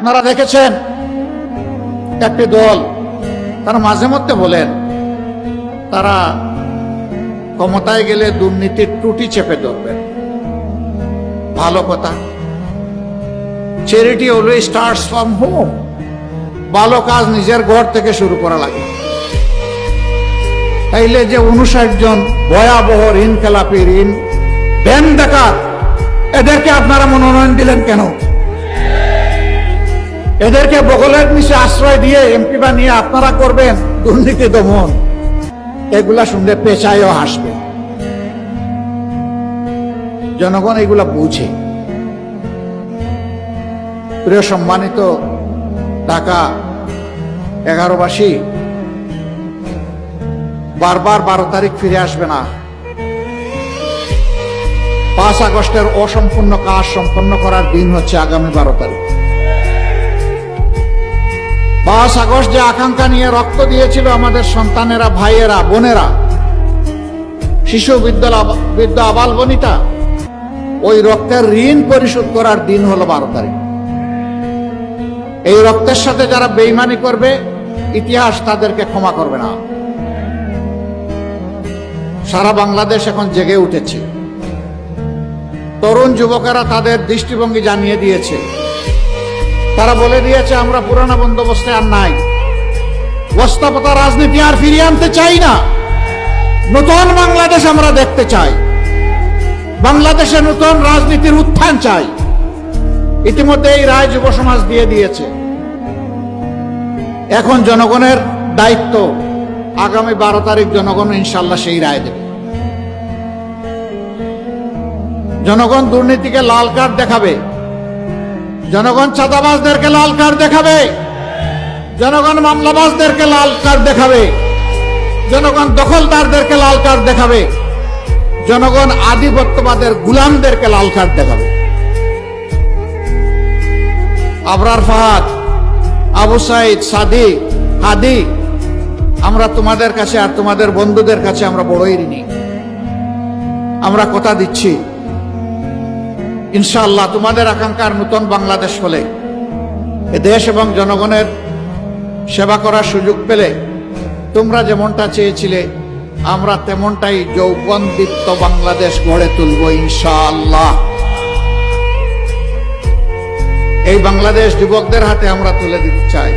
আপনারা দেখেছেন একটি দল, তারা মাঝে মধ্যে বলেন তারা ক্ষমতায় গেলে দুর্নীতির ত্রুটি চেপে ধরবেন। ভালো কথা, charity always starts from home. ভালো কাজ নিজের ঘর থেকে শুরু করা লাগে। তাইলে যে 59 জন ভয়াবহ ঋণ খেলাপি, ঋণ ব্যাংক ডাকাত, এদেরকে আপনারা মনোনয়ন দিলেন কেন? এদেরকে বগলের নিচে আশ্রয় দিয়ে এমপি বানিয়ে আপনারা করবেন দুর্নীতি দমন। এগুলা শুনলে পেঁচায়ও হাসবে। জনগণ এগুলা বুঝে। প্রিয় সম্মানিত ঢাকা 11বাসী, বারবার 12 তারিখ ফিরে আসবে না। 5 আগস্টের অসম্পূর্ণ কাজ সম্পন্ন করার দিন হচ্ছে আগামী 12 তারিখ। 5 আগস্ট যে আকাঙ্ক্ষা নিয়ে রক্ত দিয়েছিল আমাদের সন্তানেরা, ভাইয়েরা, বোনেরা, শিশু, বৃদ্ধ, আবাল বনিতা, ওই রক্তের ঋণ পরিশোধ করার দিন হলো 12 তারিখ। এই রক্তের সাথে যারা বেইমানি করবে, ইতিহাস তাদেরকে ক্ষমা করবে না। সারা বাংলাদেশ এখন জেগে উঠেছে। তরুণ যুবকেরা তাদের দৃষ্টিভঙ্গি জানিয়ে দিয়েছে। তারা বলে দিয়েছে আমরা পুরানো বন্দোবস্তে আর নাই, বস্তাপতা রাজনীতি আর ফিরিয়ে আনতে চাই না। নতুন বাংলাদেশ আমরা দেখতে চাই। বাংলাদেশে নতুন রাজনীতির উত্থান চাই। ইতিমধ্যে এই রায় যুব সমাজ দিয়ে দিয়েছে। এখন জনগণের দায়িত্ব, আগামী 12 তারিখ জনগণ ইনশাল্লাহ সেই রায় দেবে। জনগণ দুর্নীতিকে লাল কার্ড দেখাবে, জনগণ চাঁদাবাজদেরকে লাল কার্ড দেখাবে, জনগণ মামলাবাজদেরকে লাল কার্ড দেখাবে, জনগণ দখলদারদেরকে লাল কার্ড দেখাবে, জনগণ আধিপত্যবাদের গুলামদেরকে লাল কার্ড দেখাবে। আবরার ফাহাদ, আবু সাইদ, সাদিক, হাদি, আমরা তোমাদের কাছে আর তোমাদের বন্ধুদের কাছে আমরা বড়ই ঋণী। আমরা কথা দিচ্ছি ইনশাআল্লাহ তোমাদের আকাঙ্ক্ষার নতুন বাংলাদেশ হলে, এ দেশ এবং জনগণের সেবা করার সুযোগ পেলে তোমরা যেমনটা চেয়েছিলে আমরা তেমনটাই যৌবনদীপ্ত বাংলাদেশ গড়ে তুলব ইনশাআল্লাহ। এই বাংলাদেশ যুবকদের হাতে আমরা তুলে দিতে চাই।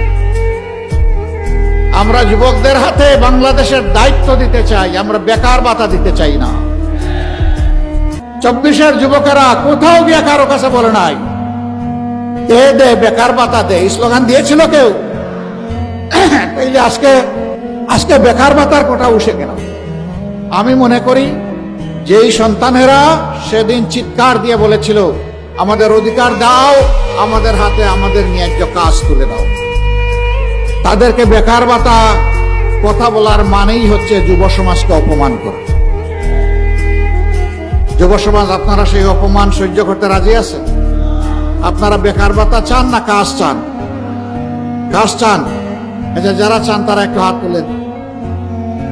আমরা যুবকদের হাতে বাংলাদেশের দায়িত্ব দিতে চাই। আমরা বেকার ভাতা দিতে চাই না। 24-এর যুবকেরা কোথাও গিয়ে কারো কাছে বলে নাই দে বেকার ভাতা দে, এই স্লোগান দিয়েছিল কেউ? তাইলে আজকে বেকার ভাতার কথা উঠে কেন? আমি মনে করি যেই সন্তানেরা সেদিন চিৎকার দিয়ে বলেছিল আমাদের অধিকার দাও, আমাদের হাতে আমাদের ন্যায্য কাজ তুলে দাও, তাদেরকে বেকার ভাতা কথা বলার মানেই হচ্ছে যুব সমাজকে অপমান করা। যুব সমাজ, আপনারা সেই অপমান সহ্য করতে রাজি আছেন? আপনারা বেকার ভাতা চান না কাজ চান? কাজ চান? আচ্ছা, যারা চান তারা একটু হাত তুলেন।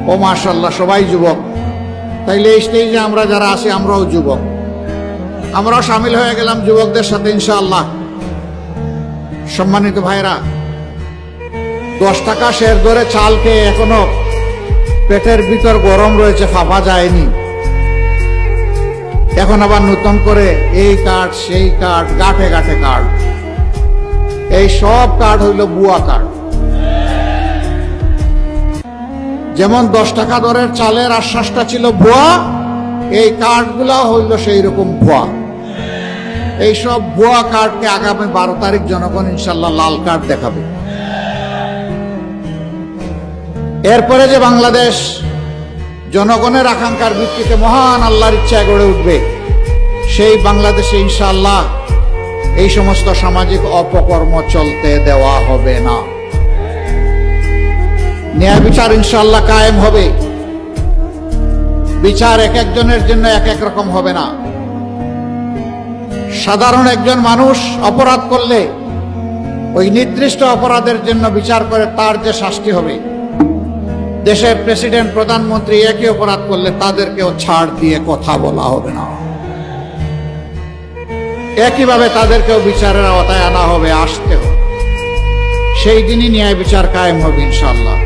ও মাশাআল্লাহ, সবাই যুবক। তাইলে এই স্টেজে আমরা যারা আছি আমরাও যুবক, আমরাও সামিল হয়ে গেলাম যুবকদের সাথে ইনশাআল্লাহ। সম্মানিত ভাইরা, 10 টাকা শের ধরে চাল খেয়ে এখনো পেটের ভিতর গরম রয়েছে, ফাঁপা যায়নি। এখন আবার নতুন করে এই কার্ড সেই কার্ড, গাঁঠে গাঁঠে কার্ড। এই সব কার্ড হইল বুয়া কার্ড। যেমন 10 টাকা দরের চালের আশ্বাসটা ছিল ভুয়া, এই কার্ডগুলা হইল সেই রকম ভুয়া। এই সব ভুয়া কার্ডকে আগামী 12 তারিখ জনগণ ইনশাল্লাহ লাল কার্ড দেখাবে। এরপরে যে বাংলাদেশ জনগণের আকাঙ্ক্ষার ভিত্তিতে মহান আল্লাহর ইচ্ছায় গড়ে উঠবে, সেই বাংলাদেশে ইনশাআল্লাহ এই সমস্ত সামাজিক অপকর্ম চলতে দেওয়া হবে না। ন্যায় বিচার ইনশাআল্লাহ কায়েম হবে। বিচার এক একজনের জন্য এক এক রকম হবে না। সাধারণ একজন মানুষ অপরাধ করলে ওই নির্দিষ্ট অপরাধের জন্য বিচার করে তার যে শাস্তি হবে, দেশের প্রেসিডেন্ট, প্রধানমন্ত্রী একই অপরাধ করলে তাদেরকেও ছাড় দিয়ে কথা বলা হবে না। একইভাবে তাদেরকেও বিচারের আওতায় আনা হবে, আসতে হবে। সেই দিনই ন্যায় বিচার কায়েম হবে ইনশাআল্লাহ।